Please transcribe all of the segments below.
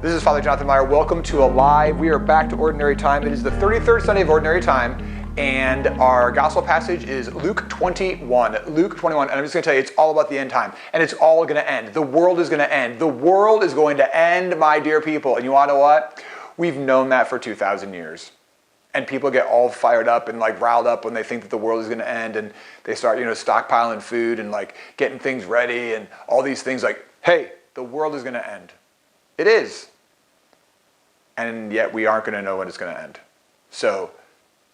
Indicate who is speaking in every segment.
Speaker 1: This is Father Jonathan Meyer. Welcome to Alive. We are back to Ordinary Time. It is the 33rd Sunday of Ordinary Time, and our gospel passage is Luke 21. Luke 21, and I'm just going to tell you, it's all about the end time, and it's all going to end. The world is going to end. The world is going to end, my dear people. And you want to know what? We've known that for 2,000 years. And people get all fired up and riled up when they think that the world is going to end, and they start, stockpiling food and getting things ready and all these things hey, the world is going to end. It is. And yet we aren't going to know when it's going to end. So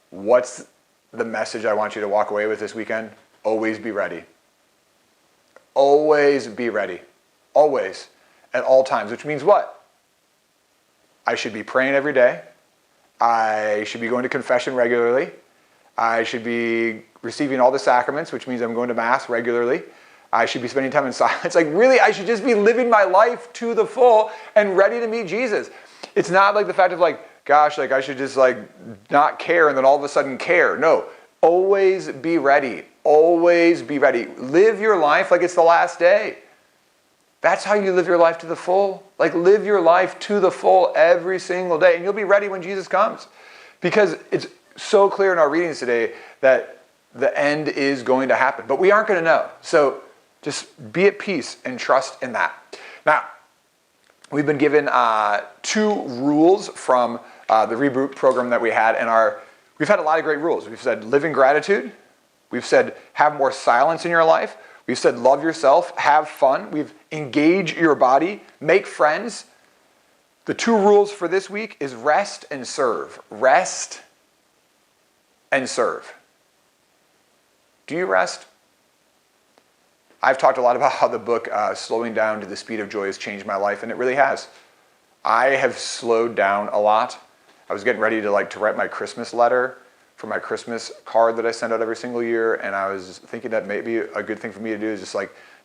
Speaker 1: what's the message I want you to walk away with this weekend? Always be ready. Always be ready. Always. At all times. Which means what? I should be praying every day. I should be going to confession regularly. I should be receiving all the sacraments, which means I'm going to Mass regularly. I should be spending time in silence. Really, I should just be living my life to the full and ready to meet Jesus. It's not the fact of gosh, I should just not care and then all of a sudden care. No, always be ready. Always be ready. Live your life like it's the last day. That's how you live your life to the full. Live your life to the full every single day. And you'll be ready when Jesus comes. Because it's so clear in our readings today that the end is going to happen. But we aren't going to know. So just be at peace and trust in that. Now, we've been given 2 rules from the REBOOT program that we had. And we've had a lot of great rules. We've said live in gratitude. We've said have more silence in your life. We've said love yourself, have fun. We've engage your body, make friends. The 2 rules for this week is rest and serve. Rest and serve. Do you rest? I've talked a lot about how the book Slowing Down to the Speed of Joy has changed my life, and it really has. I have slowed down a lot. I was getting ready to write my Christmas letter for my Christmas card that I send out every single year, and I was thinking that maybe a good thing for me to do is just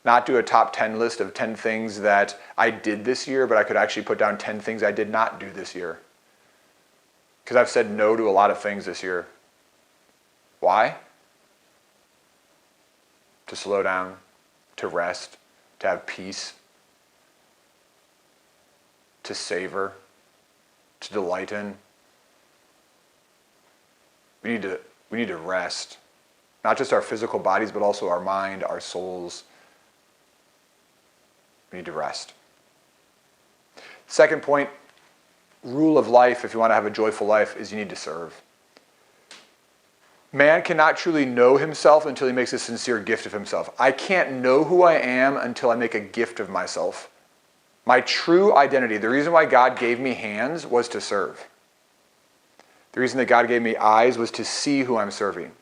Speaker 1: not do a top 10 list of 10 things that I did this year, but I could actually put down 10 things I did not do this year. Because I've said no to a lot of things this year. Why? To slow down, to rest, to have peace, to savor, to delight in. We need to rest. Not just our physical bodies, but also our mind, our souls. We need to rest. Second point, rule of life, if you want to have a joyful life, is you need to serve. Man cannot truly know himself until he makes a sincere gift of himself. I can't know who I am until I make a gift of myself. My true identity, the reason why God gave me hands was to serve. The reason that God gave me eyes was to see who I'm serving.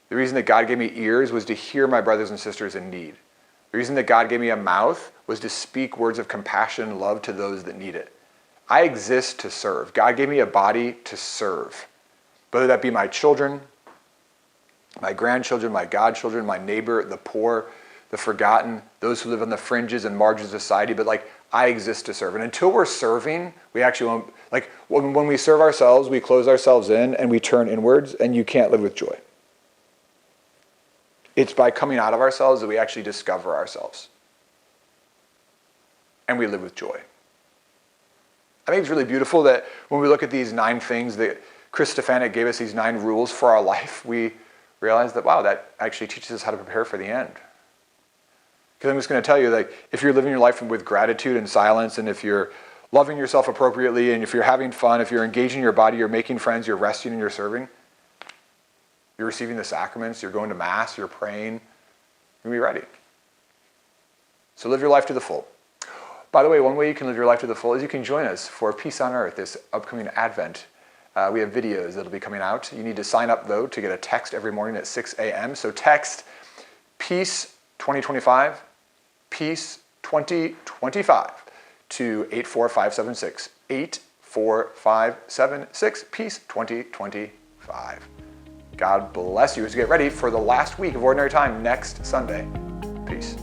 Speaker 1: The reason that God gave me ears was to hear my brothers and sisters in need. The reason that God gave me a mouth was to speak words of compassion and love to those that need it. I exist to serve. God gave me a body to serve. Whether that be my children, my grandchildren, my godchildren, my neighbor, the poor, the forgotten, those who live on the fringes and margins of society, but I exist to serve. And until we're serving, we actually won't, when we serve ourselves, we close ourselves in and we turn inwards, and you can't live with joy. It's by coming out of ourselves that we actually discover ourselves. And we live with joy. I think it's really beautiful that when we look at these 9 things that Chris Stefanik gave us, these 9 rules for our life, we realize that, wow, that actually teaches us how to prepare for the end. Because I'm just going to tell you, if you're living your life with gratitude and silence, and if you're loving yourself appropriately, and if you're having fun, if you're engaging your body, you're making friends, you're resting and you're serving, you're receiving the sacraments, you're going to Mass, you're praying, you're going to be ready. So live your life to the full. By the way, one way you can live your life to the full is you can join us for Peace on Earth, this upcoming Advent. We have videos that'll be coming out. You need to sign up, though, to get a text every morning at 6 a.m. So text Peace 2025, Peace 2025 to 84576. 84576, Peace 2025. God bless you as you get ready for the last week of Ordinary Time next Sunday. Peace.